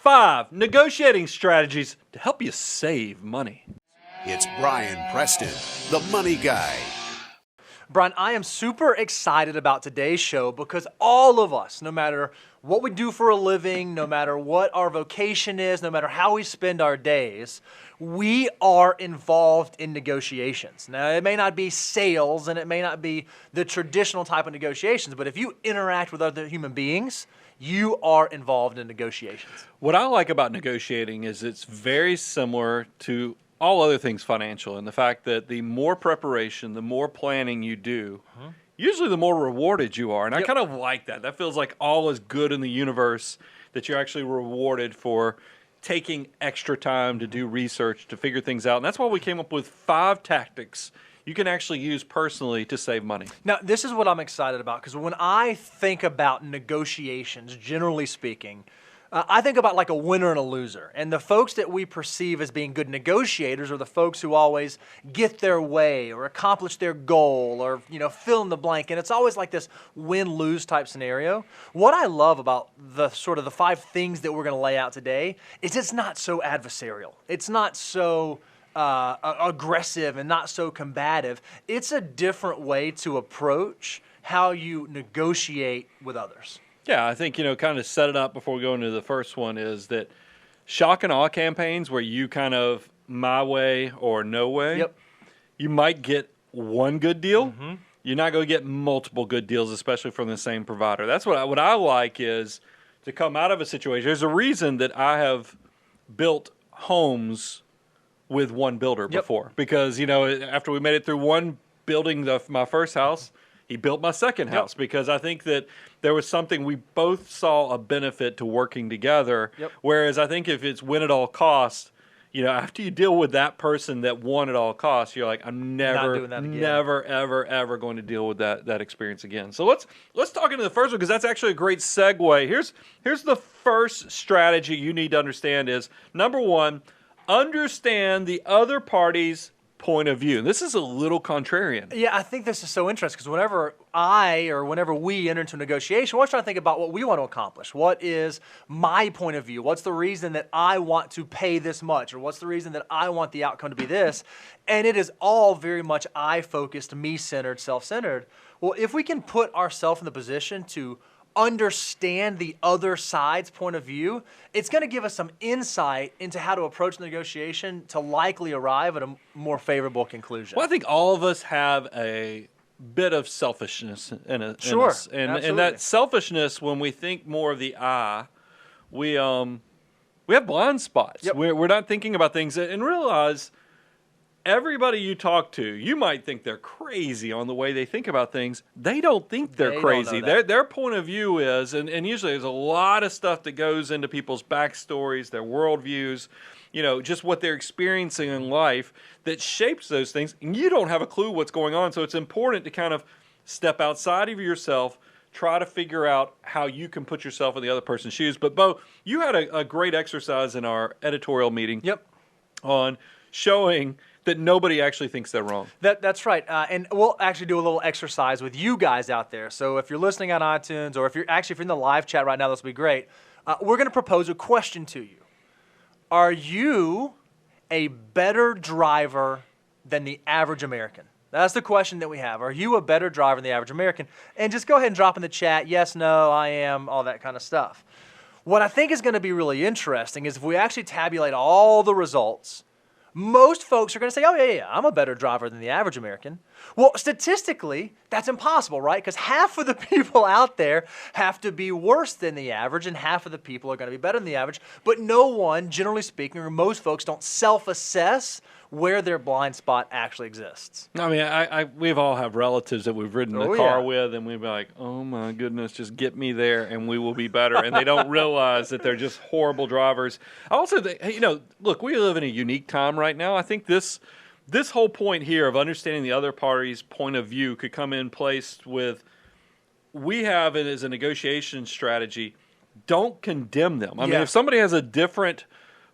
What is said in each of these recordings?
5 negotiating strategies to help you save money. It's Brian Preston, the money guy. Brian, I am super excited about today's show because all of us, no matter what we do for a living, no matter what our vocation is, no matter how we spend our days, we are involved in negotiations. Now, it may not be sales and it may not be the traditional type of negotiations, but if you interact with other human beings, you are involved in negotiations. What I like about negotiating is it's very similar to all other things financial, and the fact that the more preparation, the more planning you do, usually the more rewarded you are. And I kind of like that. That feels like all is good in the universe, that you're actually rewarded for taking extra time to do research, to figure things out. And that's why we came up with 5 tactics you can actually use personally to save money. Now, this is what I'm excited about, because when I think about negotiations, generally speaking, I think about like a winner and a loser. And the folks that we perceive as being good negotiators are the folks who always get their way or accomplish their goal or, fill in the blank. And it's always like this win-lose type scenario. What I love about the 5 things that we're going to lay out today is it's not so adversarial. It's not so aggressive and not so combative. It's a different way to approach how you negotiate with others. Yeah, I think, kind of set it up before we go into the first one is that shock and awe campaigns where you kind of my way or no way, you might get one good deal. You're not going to get multiple good deals, especially from the same provider. That's what I like is to come out of a situation. There's a reason that I have built homes with one builder before because, after we made it through one building my first house, he built my second house because I think that there was something we both saw a benefit to working together. Whereas I think if it's win at all costs, after you deal with that person that won at all costs, you're like, I'm never, ever, ever going to deal with that experience again. So let's talk into the first one because that's actually a great segue. Here's the first strategy you need to understand is, number 1, understand the other party's point of view. This is a little contrarian. Yeah, I think this is so interesting because whenever we enter into a negotiation, we're trying to think about what we want to accomplish. What is my point of view? What's the reason that I want to pay this much? Or what's the reason that I want the outcome to be this? And it is all very much I-focused, me-centered, self-centered. Well, if we can put ourselves in the position to understand the other side's point of view, it's going to give us some insight into how to approach the negotiation to likely arrive at a more favorable conclusion. Well, I think all of us have a bit of selfishness in us. And that selfishness, when we think more of the I, we have blind spots. We're not thinking about things and realize everybody you talk to, you might think they're crazy on the way they think about things. They don't think they're crazy. Their point of view is, and usually there's a lot of stuff that goes into people's backstories, their worldviews, just what they're experiencing in life that shapes those things. And you don't have a clue what's going on. So it's important to kind of step outside of yourself, try to figure out how you can put yourself in the other person's shoes. But Bo, you had a great exercise in our editorial meeting on showing that nobody actually thinks they're wrong. That's right. And we'll actually do a little exercise with you guys out there. So if you're listening on iTunes or if you're in the live chat right now, this will be great. We're going to propose a question to you. Are you a better driver than the average American? That's the question that we have. Are you a better driver than the average American? And just go ahead and drop in the chat, yes, no, I am, all that kind of stuff. What I think is going to be really interesting is if we actually tabulate all the results, most folks are going to say, oh, yeah, I'm a better driver than the average American. Well, statistically, that's impossible, right? Because half of the people out there have to be worse than the average, and half of the people are going to be better than the average. But no one, generally speaking, or most folks don't self-assess where their blind spot actually exists. I mean, we've all have relatives that we've ridden the car with, and we'd be like, oh my goodness, just get me there and we will be better. And they don't realize that they're just horrible drivers. I also think, look, we live in a unique time right now. I think this whole point here of understanding the other party's point of view could come in place with, we have it as a negotiation strategy, don't condemn them. I mean, if somebody has a different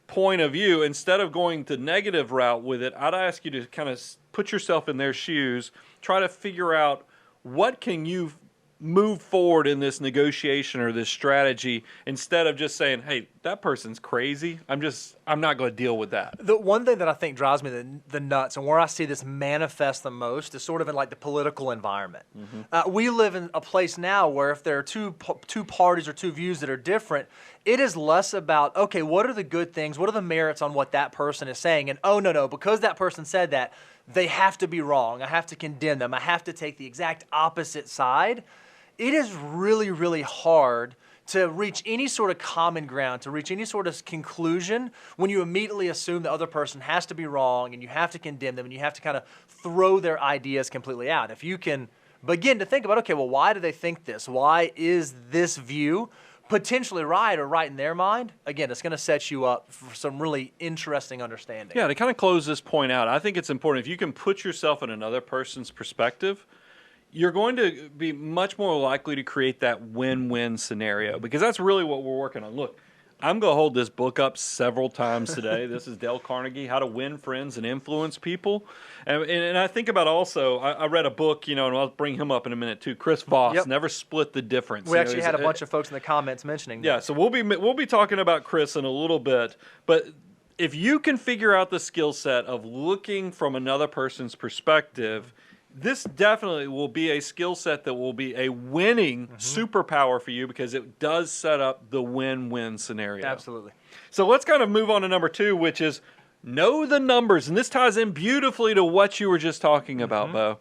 point of view, instead of going the negative route with it, I'd ask you to kind of put yourself in their shoes, try to figure out what can you move forward in this negotiation or this strategy instead of just saying, hey, that person's crazy. I'm not going to deal with that. The one thing that I think drives me the nuts and where I see this manifest the most is sort of in like the political environment. We live in a place now where if there are two parties or two views that are different, it is less about, okay, what are the good things? What are the merits on what that person is saying? And oh, no, because that person said that, they have to be wrong. I have to condemn them. I have to take the exact opposite side. It is really, really hard to reach any sort of common ground, to reach any sort of conclusion when you immediately assume the other person has to be wrong and you have to condemn them and you have to kind of throw their ideas completely out. If you can begin to think about, okay, well, why do they think this? Why is this view potentially right or right in their mind? Again, it's going to set you up for some really interesting understanding. Yeah, to kind of close this point out, I think it's important if you can put yourself in another person's perspective, you're going to be much more likely to create that win-win scenario because that's really what we're working on. Look, I'm going to hold this book up several times today. This is Dale Carnegie, How to Win Friends and Influence People. And I think about also, I read a book, and I'll bring him up in a minute too, Chris Voss, Never Split the Difference. We actually had a bunch of folks in the comments mentioning that. Yeah, so we'll be talking about Chris in a little bit, but if you can figure out the skill set of looking from another person's perspective, this definitely will be a skill set that will be a winning superpower for you because it does set up the win-win scenario. Absolutely. So let's kind of move on to number 2, which is know the numbers. And this ties in beautifully to what you were just talking about, Bo.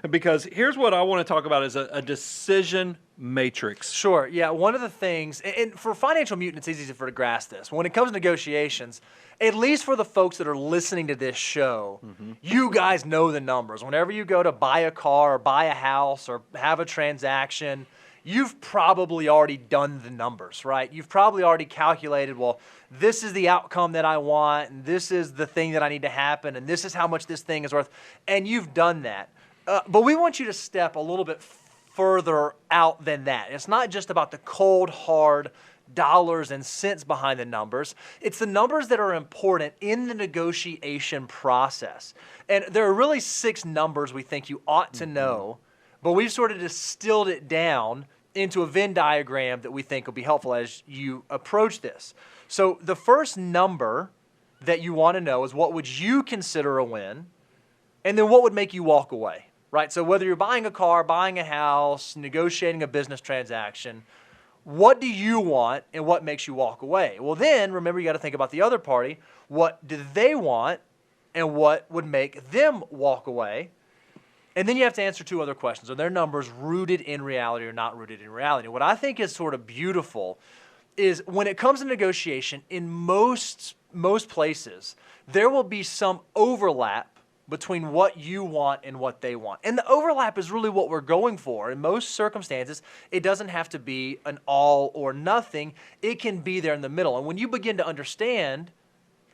Because here's what I want to talk about is a decision matrix. Sure. Yeah. One of the things, and for Financial Mutant, it's easy to grasp this. When it comes to negotiations, at least for the folks that are listening to this show, you guys know the numbers. Whenever you go to buy a car or buy a house or have a transaction, you've probably already done the numbers, right? You've probably already calculated, well, this is the outcome that I want, and this is the thing that I need to happen, and this is how much this thing is worth, and you've done that. But we want you to step a little bit further out than that. It's not just about the cold, hard dollars and cents behind the numbers. It's the numbers that are important in the negotiation process. And there are really 6 numbers we think you ought to know, but we've sort of distilled it down into a Venn diagram that we think will be helpful as you approach this. So the first number that you want to know is what would you consider a win, and then what would make you walk away, right? So whether you're buying a car, buying a house, negotiating a business transaction, what do you want and what makes you walk away? Well, then, remember, you got to think about the other party. What do they want and what would make them walk away? And then you have to answer 2 other questions. Are their numbers rooted in reality or not rooted in reality? What I think is sort of beautiful is when it comes to negotiation, in most places, there will be some overlap between what you want and what they want. And the overlap is really what we're going for. In most circumstances, it doesn't have to be an all or nothing. It can be there in the middle. And when you begin to understand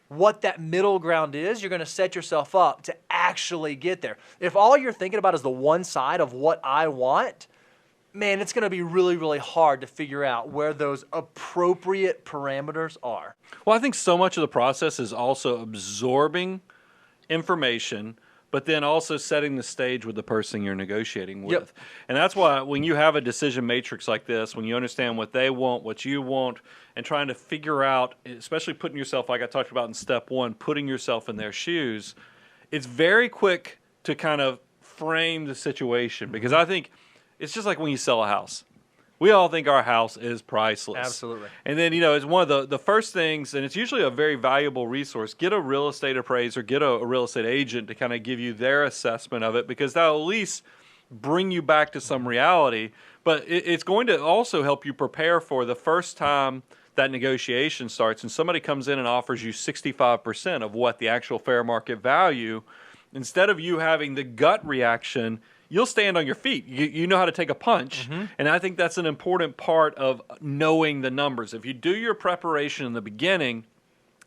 what that middle ground is, you're going to set yourself up to actually get there. If all you're thinking about is the one side of what I want, man, it's going to be really, really hard to figure out where those appropriate parameters are. Well, I think so much of the process is also absorbing information, but then also setting the stage with the person you're negotiating with. Yep. And that's why when you have a decision matrix like this, when you understand what they want, what you want, and trying to figure out, especially putting yourself, like I talked about in step 1, putting yourself in their shoes, it's very quick to kind of frame the situation because I think it's just like when you sell a house. We all think our house is priceless. Absolutely. And then, it's one of the first things, and it's usually a very valuable resource, get a real estate appraiser, get a real estate agent to kind of give you their assessment of it because that'll at least bring you back to some reality. But it's going to also help you prepare for the first time that negotiation starts and somebody comes in and offers you 65% of what the actual fair market value, instead of you having the gut reaction, you'll stand on your feet. You know how to take a punch. And I think that's an important part of knowing the numbers. If you do your preparation in the beginning,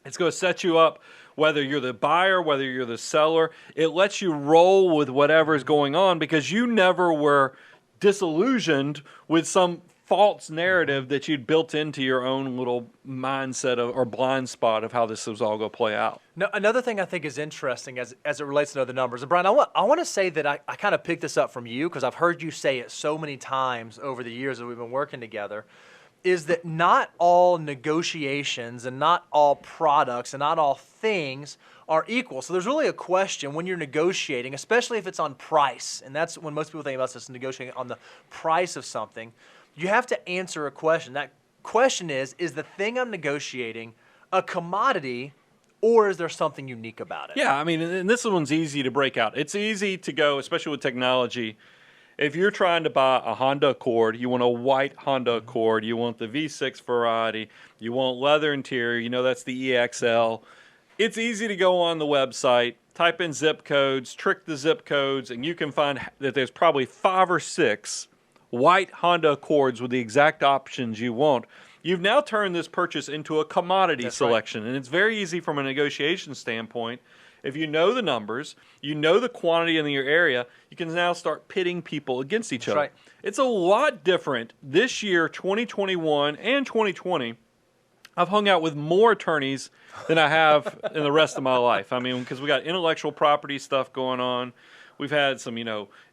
it's going to set you up, whether you're the buyer, whether you're the seller. It lets you roll with whatever is going on because you never were disillusioned with some false narrative that you'd built into your own little mindset or blind spot of how this was all going to play out. Now, another thing I think is interesting as it relates to the numbers, and Brian, I want to say that I kind of picked this up from you because I've heard you say it so many times over the years that we've been working together, is that not all negotiations and not all products and not all things are equal. So there's really a question when you're negotiating, especially if it's on price, and that's when most people think about this, negotiating on the price of something. You have to answer a question. That question is the thing I'm negotiating a commodity, or is there something unique about it? Yeah, I mean, and this one's easy to break out. It's easy to go, especially with technology. If you're trying to buy a Honda Accord, you want a white Honda Accord, you want the V6 variety, you want leather interior, that's the EXL. It's easy to go on the website, type in zip codes, trick the zip codes, and you can find that there's probably 5 or 6 white Honda Accords with the exact options you want. You've now turned this purchase into a commodity selection, and it's very easy from a negotiation standpoint. If you know the numbers, you know the quantity in your area, you can now start pitting people against each other. Right. It's a lot different this year, 2021 and 2020. I've hung out with more attorneys than I have in the rest of my life. I mean, because we got intellectual property stuff going on. We've had some,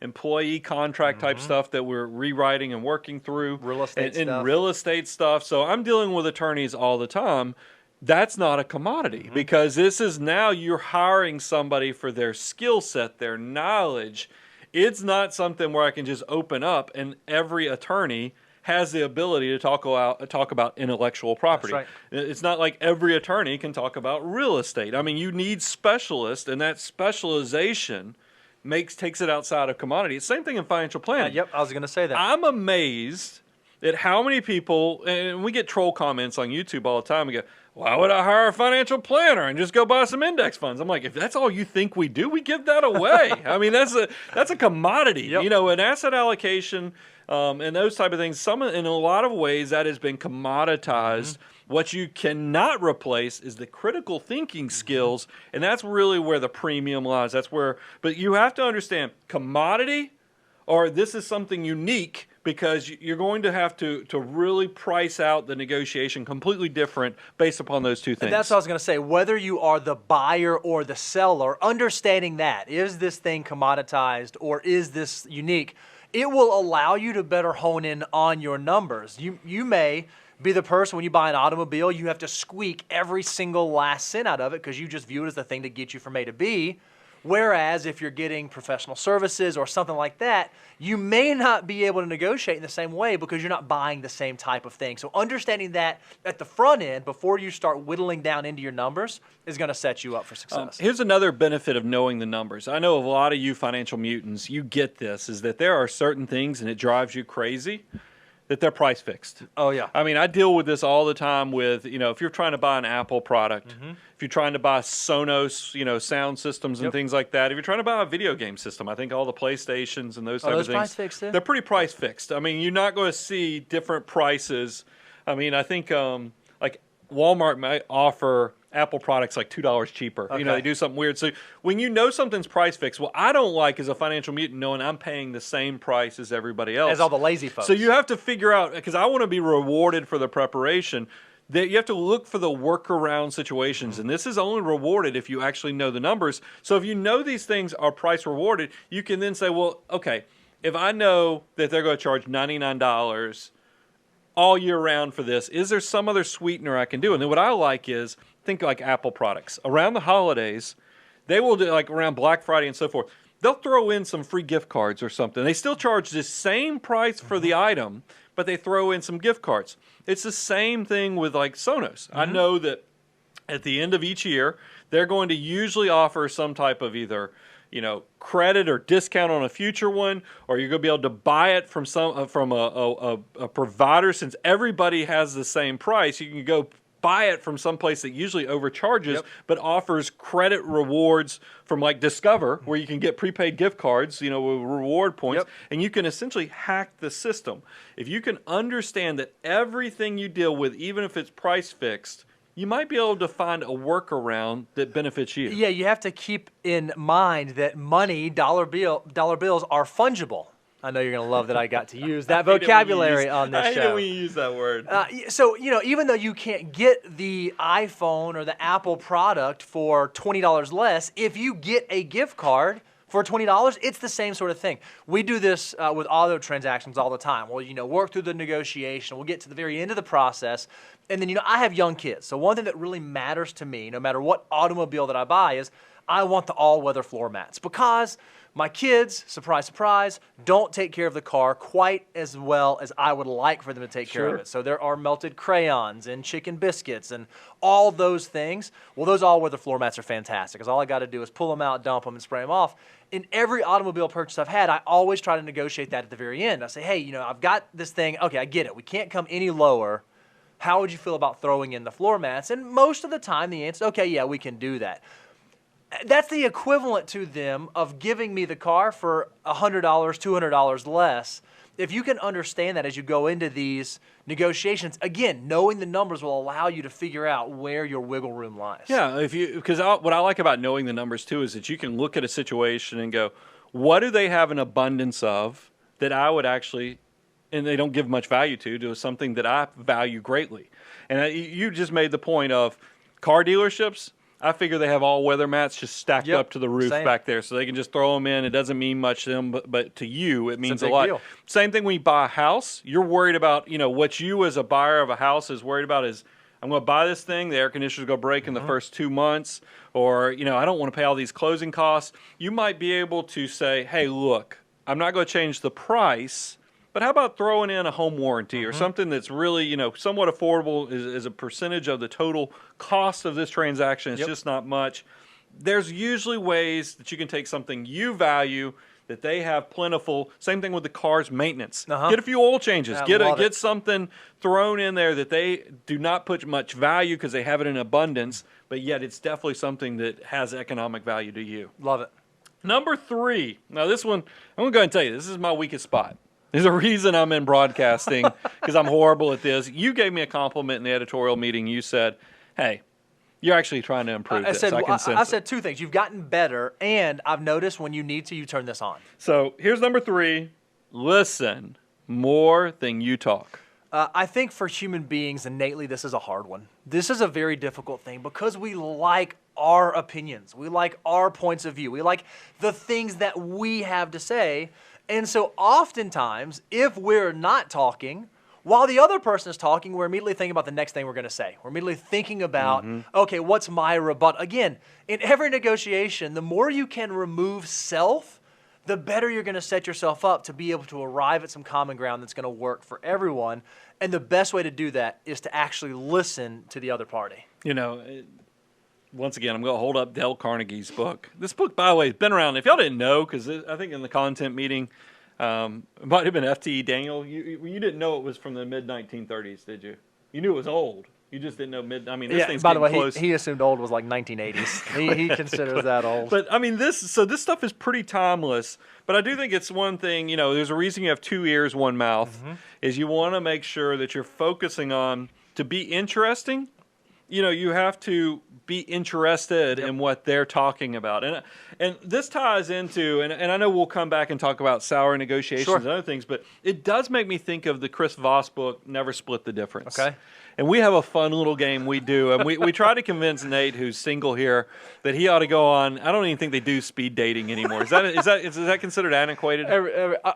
employee contract type stuff that we're rewriting and working through. Real estate stuff. And real estate stuff. So I'm dealing with attorneys all the time. That's not a commodity because this is now you're hiring somebody for their skill set, their knowledge. It's not something where I can just open up and every attorney has the ability to talk about intellectual property. That's right. It's not like every attorney can talk about real estate. I mean, you need specialists, and that specialization takes it outside of commodity. It's the same thing in financial planning. Yep, I was going to say that. I'm amazed at how many people, and we get troll comments on YouTube all the time. We go, why would I hire a financial planner and just go buy some index funds? I'm like, if that's all you think we do, we give that away. I mean, that's a commodity. Yep. An asset allocation and those type of things. In a lot of ways, that has been commoditized. What you cannot replace is the critical thinking skills, and that's really where the premium lies. But you have to understand commodity, or this is something unique. Because you're going to have to really price out the negotiation completely different based upon those two things. And that's what I was going to say. Whether you are the buyer or the seller, understanding that, is this thing commoditized or is this unique, it will allow you to better hone in on your numbers. You may be the person when you buy an automobile, you have to squeak every single last cent out of it because you just view it as the thing to get you from A to B. Whereas if you're getting professional services or something like that, you may not be able to negotiate in the same way because you're not buying the same type of thing. So understanding that at the front end before you start whittling down into your numbers is going to set you up for success. Here's another benefit of knowing the numbers. I know a lot of you financial mutants, you get this, is that there are certain things, and it drives you crazy, that they're price fixed. Oh, yeah. I mean, I deal with this all the time with, if you're trying to buy an Apple product, if you're trying to buy Sonos, sound systems and things like that, if you're trying to buy a video game system, I think all the PlayStations and those type of things, price fixed too? They're pretty price fixed. I mean, you're not going to see different prices. I mean, I think like Walmart might offer Apple products like $2 cheaper. Okay. They do something weird. So when you know something's price fixed, what I don't like as a financial mutant knowing I'm paying the same price as everybody else. As all the lazy folks. So you have to figure out, because I want to be rewarded for the preparation, that you have to look for the workaround situations. And this is only rewarded if you actually know the numbers. So if you know these things are price rewarded, you can then say, well, okay, if I know that they're going to charge $99 all year round for this, is there some other sweetener I can do? And then what I like is, think like Apple products. Around the holidays, they will do, like around Black Friday and so forth, they'll throw in some free gift cards or something. They still charge the same price for the item, but they throw in some gift cards. It's the same thing with like Sonos. I know that at the end of each year, they're going to usually offer some type of either credit or discount on a future one, or you're going to be able to buy it from a provider. Since everybody has the same price, you can go buy it from some place that usually overcharges, but offers credit rewards from like Discover, where you can get prepaid gift cards, with reward points, and you can essentially hack the system. If you can understand that everything you deal with, even if it's price fixed, you might be able to find a workaround that benefits you. Yeah, you have to keep in mind that money, dollar bills are fungible. I know you're going to love that I got to use that vocabulary on this show. I hate it when you use that word. So, even though you can't get the iPhone or the Apple product for $20 less, if you get a gift card for $20, it's the same sort of thing. We do this with auto transactions all the time. We'll, work through the negotiation. We'll get to the very end of the process. And then, I have young kids. So one thing that really matters to me, no matter what automobile that I buy, is I want the all-weather floor mats because my kids, surprise, surprise, don't take care of the car quite as well as I would like for them to take care of it. So there are melted crayons and chicken biscuits and all those things. Well, those all-weather floor mats are fantastic because all I got to do is pull them out, dump them, and spray them off. In every automobile purchase I've had, I always try to negotiate that at the very end. I say, hey, I've got this thing. Okay, I get it. We can't come any lower. How would you feel about throwing in the floor mats? And most of the time, the answer is, okay, yeah, we can do that. That's the equivalent to them of giving me the car for $100, $200 less. If you can understand that as you go into these negotiations, again, knowing the numbers will allow you to figure out where your wiggle room lies. Yeah, because what I like about knowing the numbers too is that you can look at a situation and go, what do they have an abundance of that I would actually, and they don't give much value to something that I value greatly. And you just made the point of car dealerships. I figure they have all-weather mats just stacked up to the roof back there, so they can just throw them in. It doesn't mean much to them, but to you, it means a lot. Deal. Same thing when you buy a house. You're worried about, what you as a buyer of a house is worried about is, I'm going to buy this thing, the air conditioner's going to break in the first 2 months, or, I don't want to pay all these closing costs. You might be able to say, hey, look, I'm not going to change the price, but how about throwing in a home warranty or something that's really, somewhat affordable as a percentage of the total cost of this transaction? It's just not much. There's usually ways that you can take something you value that they have plentiful. Same thing with the car's maintenance. Get a few oil changes. Get something thrown in there that they do not put much value because they have it in abundance, but yet it's definitely something that has economic value to you. Love it. Number 3. Now this one, I'm going to go ahead and tell you, this is my weakest spot. There's a reason I'm in broadcasting because I'm horrible at this. You gave me a compliment in the editorial meeting. You said, hey, you're actually trying to improve this. I said 2 things. You've gotten better, and I've noticed when you need to, you turn this on. So here's number 3. Listen more than you talk. I think for human beings, innately, this is a hard one. This is a very difficult thing because we like our opinions. We like our points of view. We like the things that we have to say. And so oftentimes, if we're not talking, while the other person is talking, we're immediately thinking about the next thing we're going to say. We're immediately thinking about, okay, what's my rebuttal? Again, in every negotiation, the more you can remove self, the better you're going to set yourself up to be able to arrive at some common ground that's going to work for everyone. And the best way to do that is to actually listen to the other party. Once again, I'm going to hold up Dale Carnegie's book. This book, by the way, has been around. If y'all didn't know, because I think in the content meeting, it might have been FTE Daniel. You didn't know it was from the mid-1930s, did you? You knew it was old. You just didn't know this thing's by the way, close. He assumed old was like 1980s. He considers that old. But, this stuff is pretty timeless. But I do think it's one thing, there's a reason you have 2 ears, 1 mouth, is you want to make sure that you're focusing on, to be interesting, you have to be interested in what they're talking about. And this ties into, and I know we'll come back and talk about sour negotiations and other things, but it does make me think of the Chris Voss book, Never Split the Difference. Okay. And we have a fun little game we do. And we try to convince Nate, who's single here, that he ought to go on. I don't even think they do speed dating anymore. Is that considered antiquated?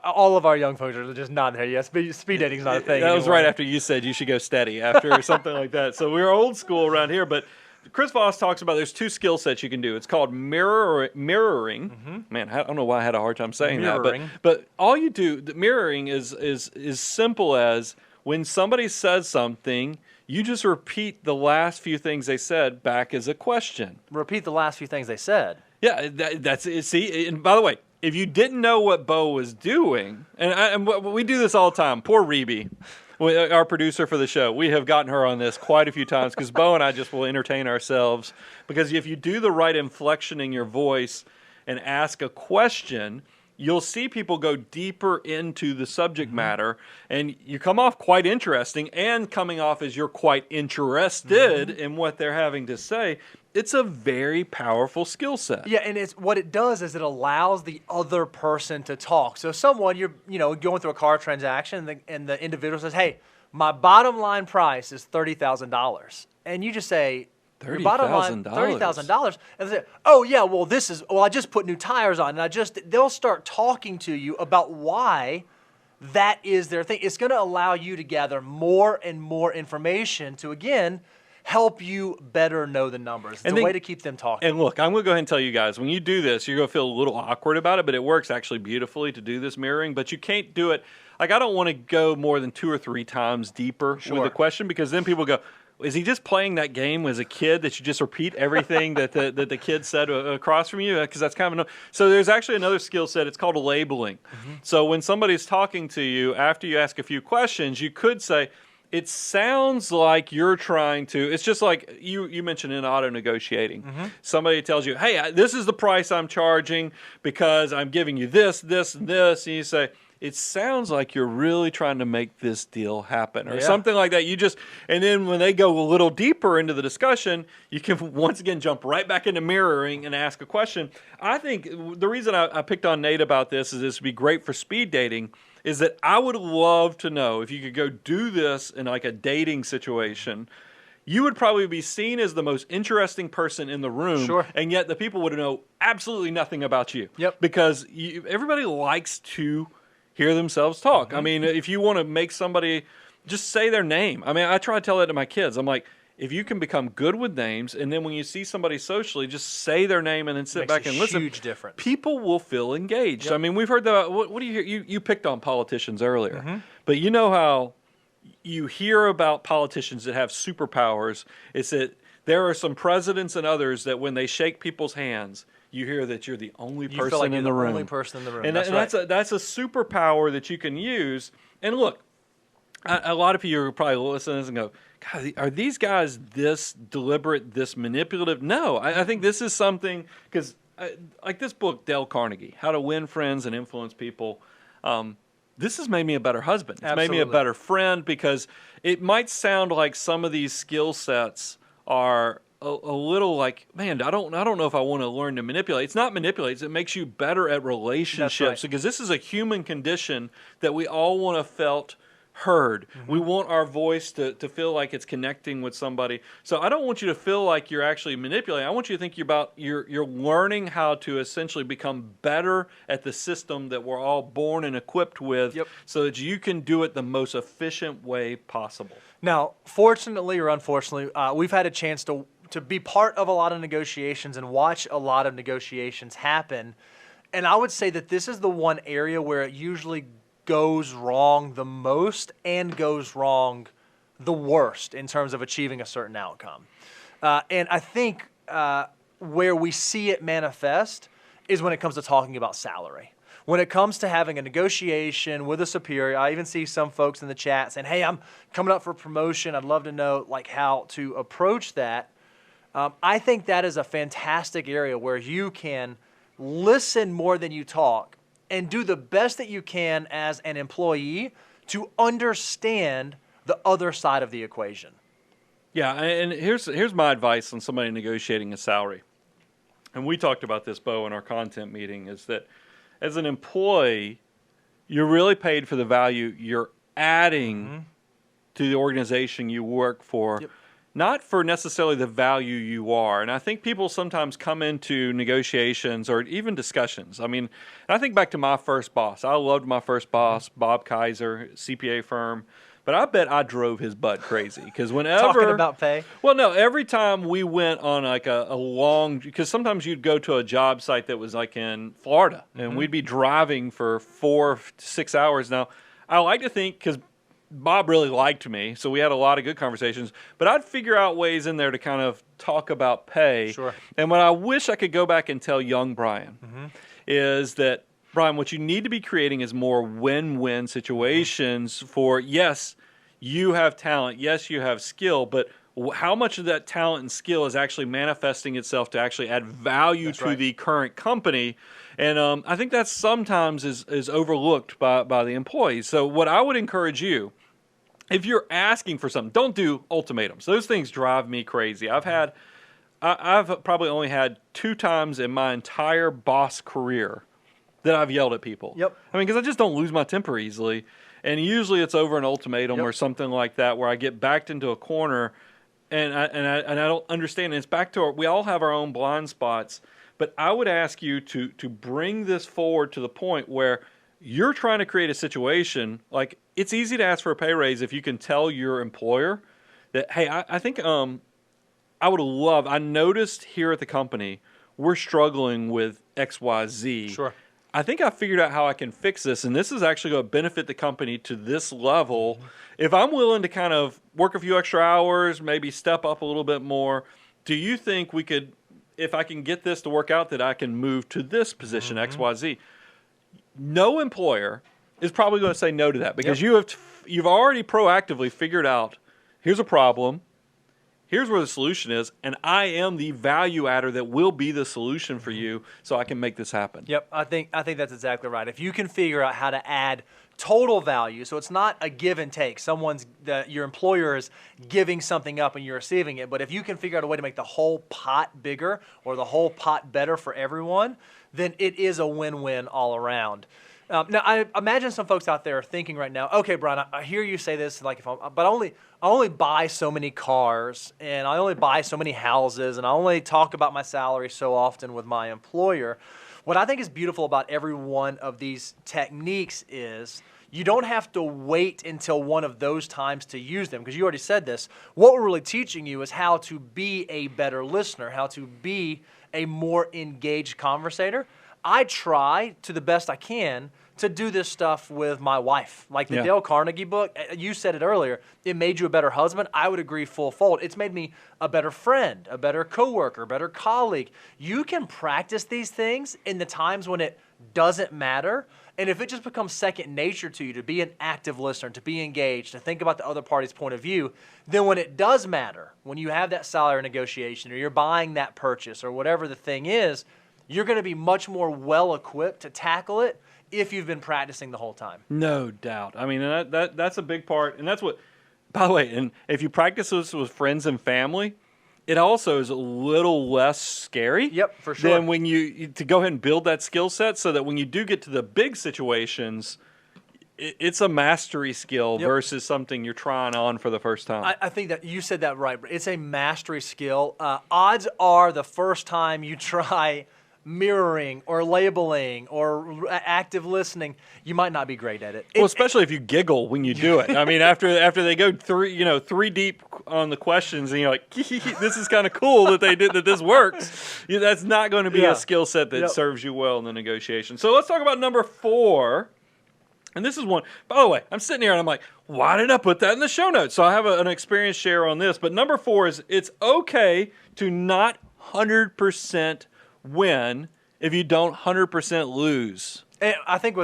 All of our young folks are just nodding there. Yes, speed dating's not a thing That was right after you said you should go steady after or something like that. So we're old school around here. But Chris Voss talks about there's 2 skill sets you can do. It's called mirroring. Man, I don't know why I had a hard time saying that. But all you do, the mirroring is simple as when somebody says something, you just repeat the last few things they said back as a question. Repeat the last few things they said. Yeah, that's it. See, and by the way, if you didn't know what Bo was doing, and we do this all the time. Poor Reby, our producer for the show. We have gotten her on this quite a few times because Bo and I just will entertain ourselves. Because if you do the right inflection in your voice and ask a question, you'll see people go deeper into the subject matter, and you come off quite interesting, and coming off as you're quite interested in what they're having to say. It's a very powerful skill set. Yeah, and it's what it does is it allows the other person to talk. So someone, you're going through a car transaction, and the individual says, "Hey, my bottom line price is $30,000," and you just say, "Your bottom line $30,000," and they say, "Oh yeah, well I just put new tires on," and they'll start talking to you about why that is their thing. It's going to allow you to gather more and more information to again help you better know the numbers. It's a way to keep them talking. And look, I'm going to go ahead and tell you guys, when you do this, you're going to feel a little awkward about it, but it works actually beautifully to do this mirroring. But you can't do it. Like, I don't want to go more than 2 or 3 times deeper with the question, because then people go, is he just playing that game as a kid that you just repeat everything that the kid said across from you? Because that's kind of so there's actually another skill set. It's called labeling. So when somebody's talking to you, after you ask a few questions, you could say, it sounds like you're trying to, it's just like you mentioned in auto negotiating. Somebody tells you, hey, this is the price I'm charging because I'm giving you this, this, and this. And you say, it sounds like you're really trying to make this deal happen, or something like that. And then when they go a little deeper into the discussion, you can once again jump right back into mirroring and ask a question. I think the reason I picked on Nate about this is this would be great for speed dating, is that I would love to know if you could go do this in like a dating situation. You would probably be seen as the most interesting person in the room, and yet the people would know absolutely nothing about you. Because everybody likes to hear themselves talk. I mean, if you want to make somebody, just say their name. I mean, I try to tell that to my kids. I'm like, if you can become good with names, and then when you see somebody socially, just say their name and then sit back and listen. Huge difference. People will feel engaged. I mean, we've heard that. What do you hear? You picked on politicians earlier, but you know how you hear about politicians that have superpowers. It's that there are some presidents and others that when they shake people's hands, you hear that you're the only person in the room. Only person in the room. And that's a superpower that you can use. And look, a lot of you are probably listening to this and go, God, are these guys this deliberate, this manipulative? No, I think this is something, because like this book, Dale Carnegie, How to Win Friends and Influence People, this has made me a better husband. It's made me a better friend, because it might sound like some of these skill sets are a little like, man, I don't know if I want to learn to manipulate. It's not manipulate. It makes you better at relationships, because this is a human condition that we all want to felt heard. We want our voice to feel like it's connecting with somebody. So I don't want you to feel like you're actually manipulating. I want you to think you're learning how to essentially become better at the system that we're all born and equipped with, so that you can do it the most efficient way possible. Now, fortunately or unfortunately, we've had a chance to be part of a lot of negotiations and watch a lot of negotiations happen. And I would say that this is the one area where it usually goes wrong the most and goes wrong the worst in terms of achieving a certain outcome. And I think where we see it manifest is when it comes to talking about salary. When it comes to having a negotiation with a superior, I even see some folks in the chat saying, hey, I'm coming up for promotion. I'd love to know like how to approach that. I think that is a fantastic area where you can listen more than you talk and do the best that you can as an employee to understand the other side of the equation. Yeah, and here's my advice on somebody negotiating a salary. And we talked about this, Bo, in our content meeting, is that as an employee, you're really paid for the value you're adding to the organization you work for, not for necessarily the value you are. And I think people sometimes come into negotiations or even discussions. I mean, and I think back to my first boss. I loved my first boss, Bob Kaiser, CPA firm. But I bet I drove his butt crazy, because whenever talking about pay. Well, no, every time we went on like a long, because sometimes you'd go to a job site that was like in Florida, and we'd be driving for 4 to 6 hours. Now, I like to think, because Bob really liked me, so we had a lot of good conversations. But I'd figure out ways in there to kind of talk about pay. Sure. And what I wish I could go back and tell young Brian is that, Brian, what you need to be creating is more win-win situations for, yes, you have talent, yes, you have skill, but how much of that talent and skill is actually manifesting itself to actually add value to the current company. And I think that sometimes is overlooked by the employees. So what I would encourage you, if you're asking for something, don't do ultimatums. Those things drive me crazy. I've probably only had 2 times in my entire boss career that I've yelled at people. Yep. I mean, because I just don't lose my temper easily. And usually it's over an ultimatum or something like that where I get backed into a corner and I don't understand. And it's back to we all have our own blind spots. But I would ask you to bring this forward to the point where you're trying to create a situation. Like, it's easy to ask for a pay raise if you can tell your employer that, hey, I think I would love, I noticed here at the company, we're struggling with XYZ. Sure. I think I figured out how I can fix this, and this is actually going to benefit the company to this level. If I'm willing to kind of work a few extra hours, maybe step up a little bit more, do you think we could, if I can get this to work out, that I can move to this position, XYZ? No employer is probably going to say no to that because you've already proactively figured out, here's a problem, here's where the solution is, and I am the value adder that will be the solution for you so I can make this happen. Yep, I think that's exactly right. If you can figure out how to add total value, so it's not a give and take. Your employer is giving something up and you're receiving it, but if you can figure out a way to make the whole pot bigger or the whole pot better for everyone, then it is a win-win all around. Now, I imagine some folks out there are thinking right now, okay, Brian, I hear you say this, like but I only buy so many cars, and I only buy so many houses, and I only talk about my salary so often with my employer. What I think is beautiful about every one of these techniques is you don't have to wait until one of those times to use them, because you already said this. What we're really teaching you is how to be a better listener, how to be a more engaged conversator. I try to the best I can to do this stuff with my wife. Like the Dale Carnegie book, you said it earlier, it made you a better husband. I would agree full fold. It's made me a better friend, a better coworker, a better colleague. You can practice these things in the times when it doesn't matter. And if it just becomes second nature to you to be an active listener, to be engaged, to think about the other party's point of view, then when it does matter, when you have that salary negotiation or you're buying that purchase or whatever the thing is, you're going to be much more well-equipped to tackle it if you've been practicing the whole time. No doubt. I mean, that's a big part. And that's what, by the way, and if you practice this with friends and family, it also is a little less scary. Yep, for sure. Than when to go ahead and build that skill set so that when you do get to the big situations, it's a mastery skill versus something you're trying on for the first time. I think that you said that right. It's a mastery skill. Odds are the first time you try mirroring or labeling or active listening, you might not be great at it. Well, especially if you giggle when you do it. I mean, after they go three deep on the questions, and you're like, this is kind of cool that they did that. This works. That's not going to be a skill set that serves you well in the negotiation. So let's talk about number 4. And this is one. By the way, I'm sitting here and I'm like, why did I put that in the show notes? So I have an experience share on this. But number 4 is it's okay to not 100% win if you don't 100% lose. And I think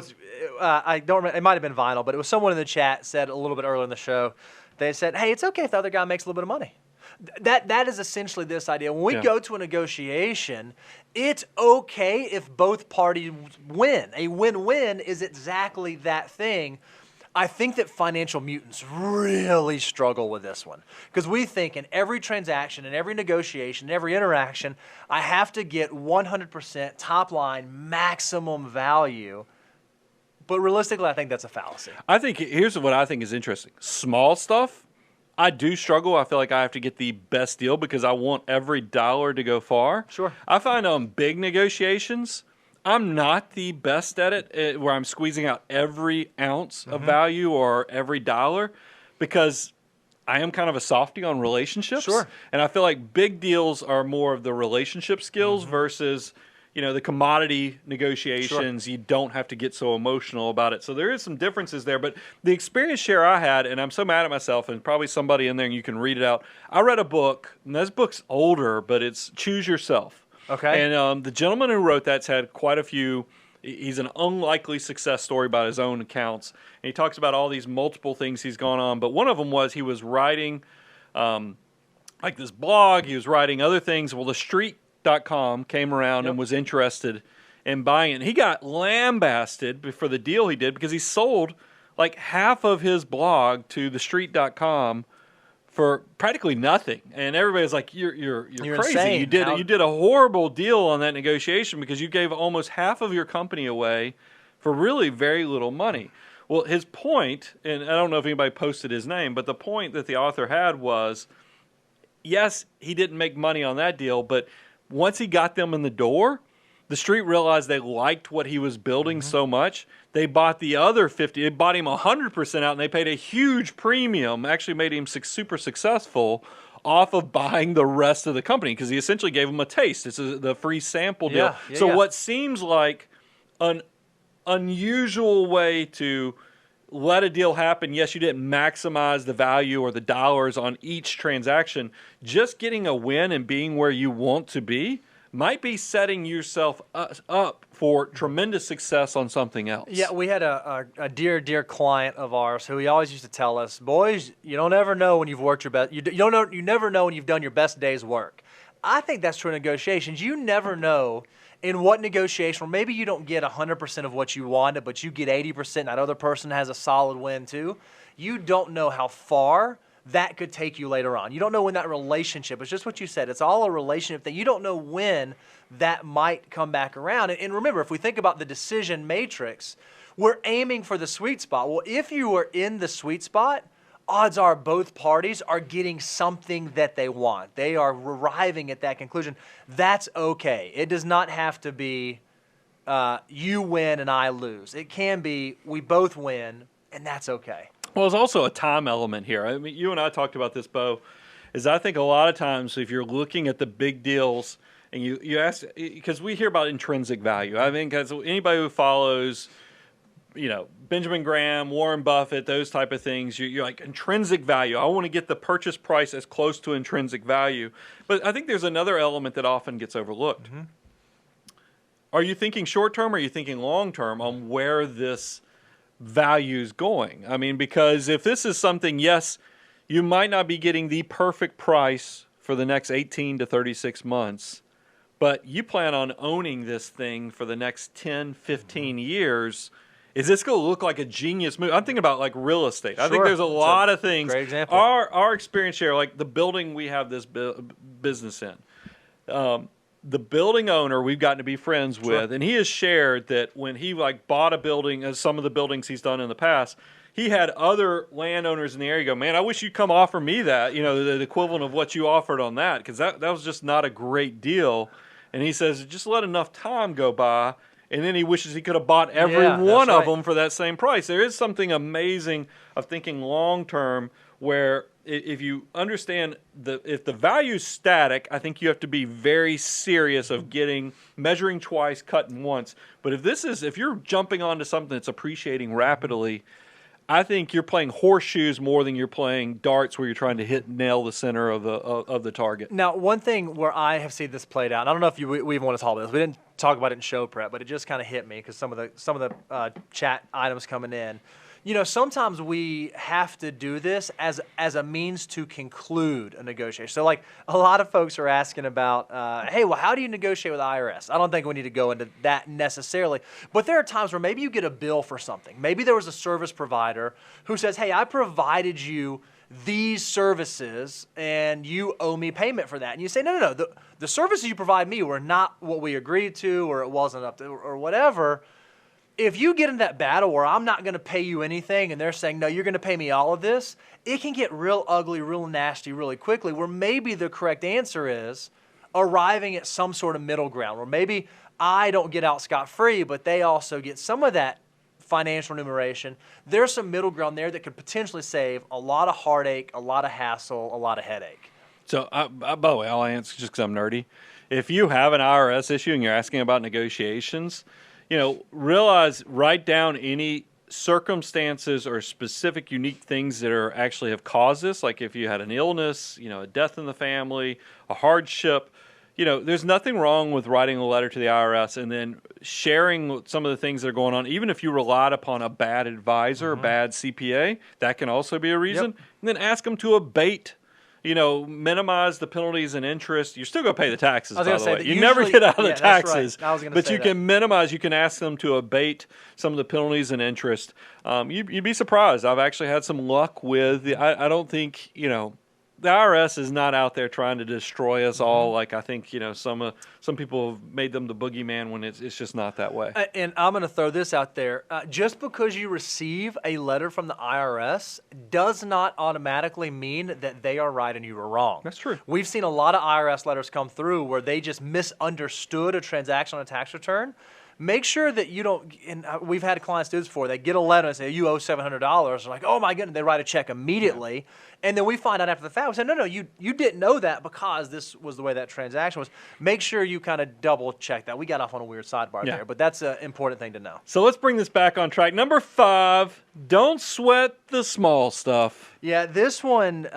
I don't remember, it might have been Vinyl, but it was someone in the chat said a little bit earlier in the show, they said, hey, it's okay if the other guy makes a little bit of money. That is essentially this idea. When we go to a negotiation, it's okay if both parties win. A win-win is exactly that thing. I think that financial mutants really struggle with this one because we think in every transaction, in every negotiation, in every interaction, I have to get 100% top line maximum value. But realistically, I think that's a fallacy. I think here's what I think is interesting. Small stuff, I do struggle. I feel like I have to get the best deal because I want every dollar to go far. Sure. I find on big negotiations, I'm not the best at it where I'm squeezing out every ounce of value or every dollar because I am kind of a softie on relationships. Sure. And I feel like big deals are more of the relationship skills versus, the commodity negotiations. Sure. You don't have to get so emotional about it. So there is some differences there. But the experience share I had, and I'm so mad at myself, and probably somebody in there and you can read it out. I read a book, and this book's older, but it's Choose Yourself. Okay. And the gentleman who wrote that's had quite a few. He's an unlikely success story by his own accounts. And he talks about all these multiple things he's gone on. But one of them was he was writing like this blog. He was writing other things. Well, the street.com came around and was interested in buying it. And he got lambasted for the deal he did because he sold like half of his blog to the street.com for practically nothing. And everybody's like, you're crazy. Insane. You did a horrible deal on that negotiation because you gave almost half of your company away for really very little money. Well, his point, and I don't know if anybody posted his name, but the point that the author had was, yes, he didn't make money on that deal, but once he got them in the door, the street realized they liked what he was building so much, they bought the other 50. They bought him 100% out, and they paid a huge premium, actually made him super successful off of buying the rest of the company because he essentially gave them a taste. It's the free sample deal. What seems like an unusual way to let a deal happen. Yes, you didn't maximize the value or the dollars on each transaction. Just getting a win and being where you want to be might be setting yourself up for tremendous success on something else. Yeah, we had a dear client of ours who he always used to tell us, boys, you don't ever know when you've worked your best. You never know when you've done your best day's work. I think that's true in negotiations. You never know in what negotiation, or maybe you don't get 100% of what you wanted, but you get 80%, and that other person has a solid win too. You don't know how far that could take you later on. You don't know when that relationship, it's just what you said, it's all a relationship thing. You don't know when that might come back around. And remember, if we think about the decision matrix, we're aiming for the sweet spot. Well, if you are in the sweet spot, odds are both parties are getting something that they want. They are arriving at that conclusion. That's okay. It does not have to be you win and I lose. It can be we both win, and that's okay. Well, there's also a time element here. I mean, you and I talked about this, Bo, is I think a lot of times if you're looking at the big deals and you ask, because we hear about intrinsic value. I think as anybody who follows, Benjamin Graham, Warren Buffett, those type of things, you're like intrinsic value. I want to get the purchase price as close to intrinsic value. But I think there's another element that often gets overlooked. Mm-hmm. Are you thinking short term or are you thinking long term on where this value is going? I mean, because if this is something, yes, you might not be getting the perfect price for the next 18 to 36 months, but you plan on owning this thing for the next 10, 15 years. Is this going to look like a genius move? I'm thinking about like real estate. I think there's a lot of things. Great example. Our experience here, like the building we have this business in, the building owner we've gotten to be friends with, and he has shared that when he bought a building, as some of the buildings he's done in the past, he had other landowners in the area go, man, I wish you'd come offer me that, the equivalent of what you offered on that, because that was just not a great deal. And he says, just let enough time go by, and then he wishes he could have bought every one of them for that same price. There is something amazing of thinking long-term where if you understand if the value is static, I think you have to be very serious of measuring twice, cutting once. But if you're jumping onto something that's appreciating rapidly, I think you're playing horseshoes more than you're playing darts where you're trying to nail the center of the target. Now, one thing where I have seen this played out, and I don't know if we even want to talk about this. We didn't talk about it in show prep, but it just kind of hit me because some of the chat items coming in. Sometimes we have to do this as a means to conclude a negotiation. So, like, a lot of folks are asking about, hey, well, how do you negotiate with the IRS? I don't think we need to go into that necessarily. But there are times where maybe you get a bill for something. Maybe there was a service provider who says, hey, I provided you these services, and you owe me payment for that. And you say, no. The services you provide me were not what we agreed to, or it wasn't up to, or whatever. If you get in that battle where I'm not going to pay you anything and they're saying, no, you're going to pay me all of this, it can get real ugly, real nasty really quickly, where maybe the correct answer is arriving at some sort of middle ground, where maybe I don't get out scot-free, but they also get some of that financial remuneration. There's some middle ground there that could potentially save a lot of heartache, a lot of hassle, a lot of headache. So, by the way, I'll answer just because I'm nerdy. If you have an IRS issue and you're asking about negotiations, write down any circumstances or specific unique things that actually have caused this. Like if you had an illness, a death in the family, a hardship, there's nothing wrong with writing a letter to the IRS and then sharing some of the things that are going on. Even if you relied upon a bad advisor, a bad CPA, that can also be a reason. Yep. And then ask them to abate minimize the penalties and interest. You're still going to pay the taxes, by the way. You usually, never get out of the taxes. That's right. I was going to but say you can minimize. You can ask them to abate some of the penalties and interest. You'd be surprised. I've actually had some luck with I don't think, the IRS is not out there trying to destroy us all. Like I think, some people have made them the boogeyman when it's just not that way. And I'm going to throw this out there. Just because you receive a letter from the IRS does not automatically mean that they are right and you are wrong. That's true. We've seen a lot of IRS letters come through where they just misunderstood a transaction on a tax return. Make sure that you don't, and we've had clients do this before, they get a letter and say, you owe $700. They're like, oh my goodness, they write a check immediately. Yeah. And then we find out after the fact, we say, no, you didn't know that because this was the way that transaction was. Make sure you kind of double check that. We got off on a weird sidebar there, but that's an important thing to know. So let's bring this back on track. Number 5, don't sweat the small stuff. Yeah, this one,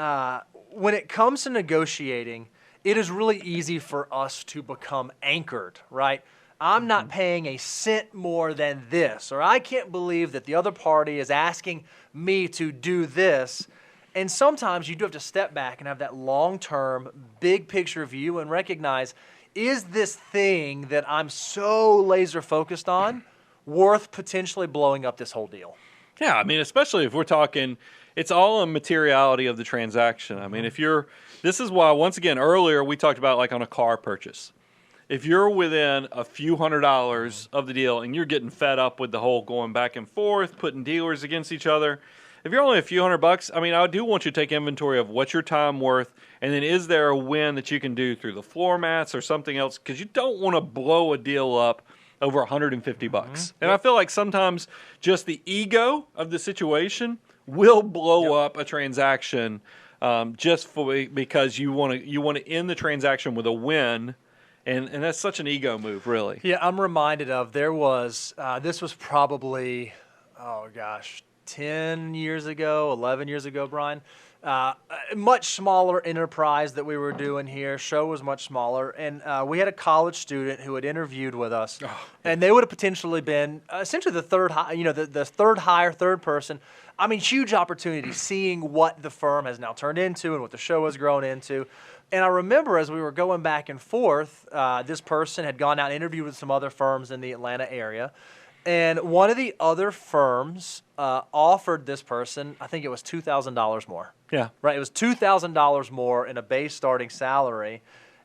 when it comes to negotiating, it is really easy for us to become anchored, right? I'm not paying a cent more than this, or I can't believe that the other party is asking me to do this. And sometimes you do have to step back and have that long-term, big picture view and recognize, is this thing that I'm so laser focused on worth potentially blowing up this whole deal? Yeah, I mean, especially if we're talking, it's all in materiality of the transaction. I mean, this is why, once again, earlier we talked about like on a car purchase. If you're within a few $100s of the deal and you're getting fed up with the whole going back and forth, putting dealers against each other, if you're only a few $100, I mean, I do want you to take inventory of what's your time worth, and then is there a win that you can do through the floor mats or something else? Because you don't want to blow a deal up over $150. And I feel like sometimes just the ego of the situation will blow up a transaction because you want to end the transaction with a win. And that's such an ego move, really. Yeah, I'm reminded of this was probably, 10 years ago, 11 years ago, Brian. A much smaller enterprise that we were doing here. Show was much smaller. And we had a college student who had interviewed with us. And they would have potentially been essentially the third third person. I mean, huge opportunity seeing what the firm has now turned into and what the show has grown into. And I remember as we were going back and forth, this person had gone out and interviewed with some other firms in the Atlanta area. And one of the other firms offered this person, I think it was $2,000 more. Yeah. Right? It was $2,000 more in a base starting salary.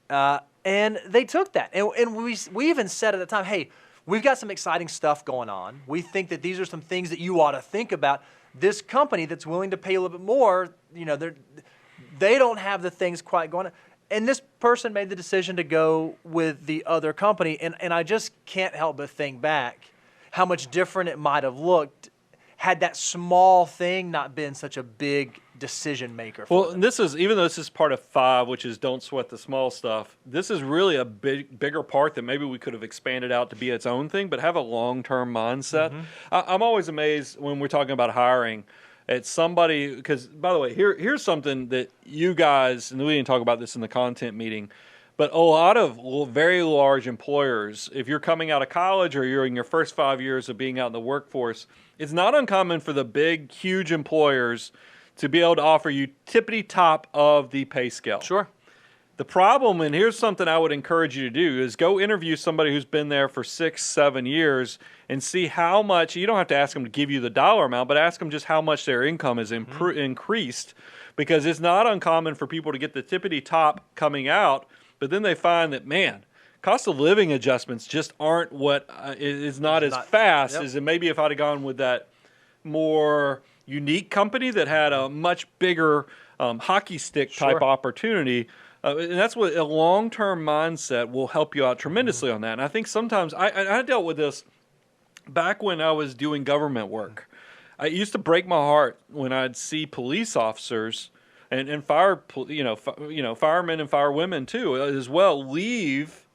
And they took that. And we even said at the time, hey, we've got some exciting stuff going on. We think that these are some things that you ought to think about. This company that's willing to pay a little bit more, they don't have the things quite going on. And this person made the decision to go with the other company. And I just can't help but think back how much different it might have looked had that small thing not been such a big decision maker for them. This is, even though this is part of 5, which is don't sweat the small stuff, this is really a bigger part that maybe we could have expanded out to be its own thing, but have a long-term mindset. I'm always amazed when we're talking about hiring at somebody, because, by the way, here's something that you guys, and we didn't talk about this in the content meeting, but a lot of very large employers, if you're coming out of college or you're in your first 5 years of being out in the workforce, it's not uncommon for the big, huge employers to be able to offer you tippity top of the pay scale. Sure. The problem, and here's something I would encourage you to do, is go interview somebody who's been there for 6, 7 years and see how much, you don't have to ask them to give you the dollar amount, but ask them just how much their income has increased, because it's not uncommon for people to get the tippity top coming out, but then they find that, man, cost of living adjustments just aren't is not as fast as it maybe if I'd have gone with that more unique company that had a much bigger hockey stick type opportunity. And that's what a long-term mindset will help you out tremendously on that. And I think sometimes I dealt with this back when I was doing government work. It used to break my heart when I'd see police officers and firemen and firewomen too as well leave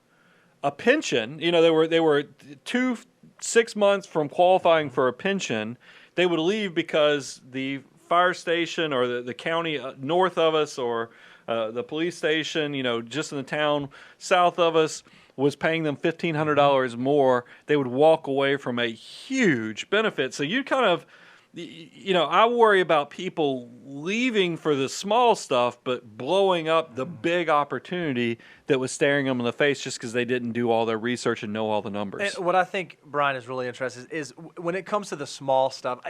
a pension. They were 6 months from qualifying for a pension. They would leave because the fire station or the county north of us or the police station, just in the town south of us, was paying them $1,500 more. They would walk away from a huge benefit. So you kind of I worry about people leaving for the small stuff, but blowing up the big opportunity that was staring them in the face just because they didn't do all their research and know all the numbers. And what I think, Brian, is really interesting is when it comes to the small stuff,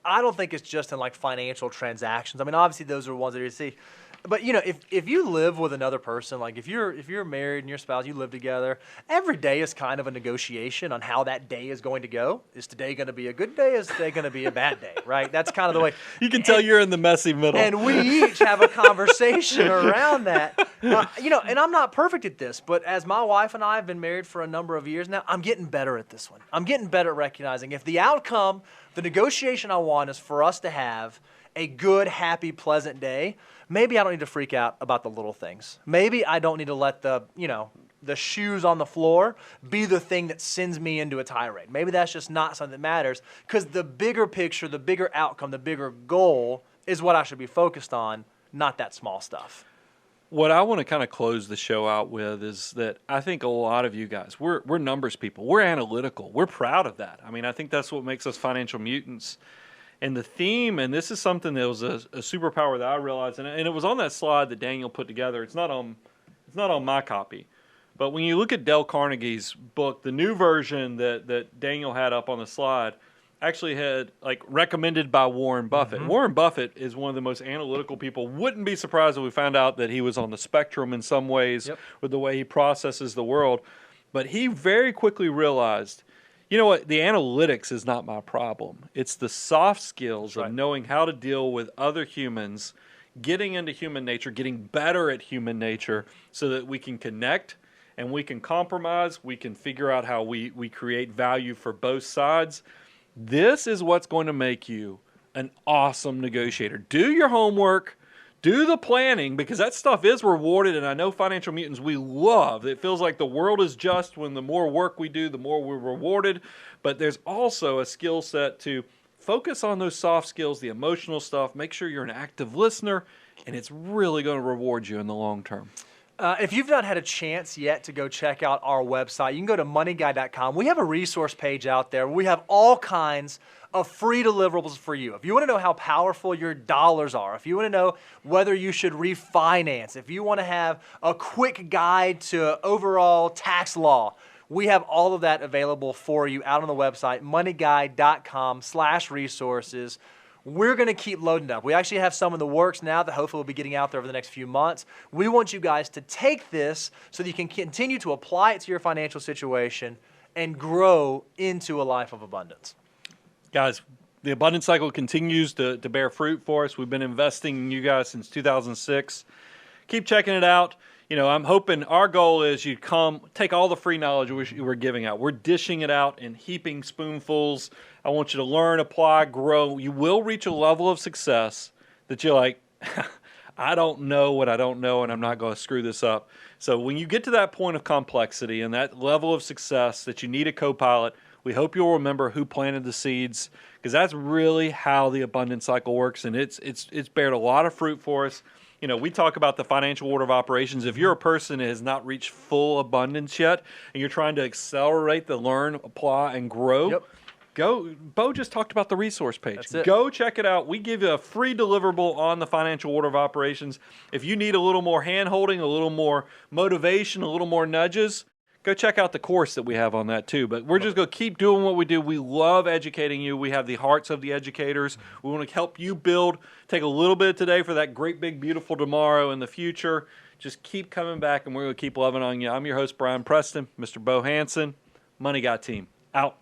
I don't think it's just in like financial transactions. I mean, obviously those are ones that you see. But if you live with another person, like if you're married and your spouse, you live together, every day is kind of a negotiation on how that day is going to go. Is today going to be a good day? Is today going to be a bad day? Right? That's kind of the way. You can tell you're in the messy middle. And we each have a conversation around that. And I'm not perfect at this, but as my wife and I have been married for a number of years now, I'm getting better at this one. I'm getting better at recognizing if the outcome, the negotiation I want is for us to have a good, happy, pleasant day, maybe I don't need to freak out about the little things. Maybe I don't need to let the shoes on the floor be the thing that sends me into a tirade. Maybe that's just not something that matters, because the bigger picture, the bigger outcome, the bigger goal is what I should be focused on, not that small stuff. What I want to kind of close the show out with is that I think a lot of you guys, we're numbers people. We're analytical. We're proud of that. I mean, I think that's what makes us financial mutants. And the theme, and this is something that was a superpower that I realized, and it was on that slide that Daniel put together. It's not on my copy, but when you look at Dale Carnegie's book, the new version that Daniel had up on the slide actually had like recommended by Warren Buffett. Mm-hmm. Warren Buffett is one of the most analytical people. Wouldn't be surprised if we found out that he was on the spectrum in some ways with the way he processes the world. But he very quickly realized, you know what? The analytics is not my problem. It's the soft skills of knowing how to deal with other humans, getting into human nature, getting better at human nature so that we can connect and we can compromise. We can figure out how we create value for both sides. This is what's going to make you an awesome negotiator. Do your homework. Do the planning, because that stuff is rewarded, and I know financial mutants, we love. It feels like the world is just when the more work we do, the more we're rewarded. But there's also a skill set to focus on those soft skills, the emotional stuff. Make sure you're an active listener, and it's really going to reward you in the long term. If you've not had a chance yet to go check out our website, you can go to moneyguy.com. We have a resource page out there. We have all kinds of free deliverables for you. If you want to know how powerful your dollars are, if you want to know whether you should refinance, if you want to have a quick guide to overall tax law, we have all of that available for you out on the website, moneyguy.com/resources. We're going to keep loading up. We actually have some in the works now that hopefully will be getting out there over the next few months. We want you guys to take this so that you can continue to apply it to your financial situation and grow into a life of abundance. Guys, the abundance cycle continues to bear fruit for us. We've been investing in you guys since 2006. Keep checking it out. I'm hoping our goal is you come, take all the free knowledge we're giving out. We're dishing it out in heaping spoonfuls. I want you to learn, apply, grow. You will reach a level of success that you're like, I don't know what I don't know, and I'm not going to screw this up. So when you get to that point of complexity and that level of success that you need a co-pilot, we hope you'll remember who planted the seeds, because that's really how the abundance cycle works, and it's bared a lot of fruit for us. We talk about the financial order of operations. If you're a person that has not reached full abundance yet, and you're trying to accelerate the learn, apply, and grow, Bo just talked about the resource page. Go check it out. We give you a free deliverable on the financial order of operations. If you need a little more hand-holding, a little more motivation, a little more nudges, go check out the course that we have on that too. But we're just going to keep doing what we do. We love educating you. We have the hearts of the educators. We want to help you build. Take a little bit today for that great, big, beautiful tomorrow in the future. Just keep coming back, and we're going to keep loving on you. I'm your host, Brian Preston, Mr. Bo Hansen, Money Guy Team. Out.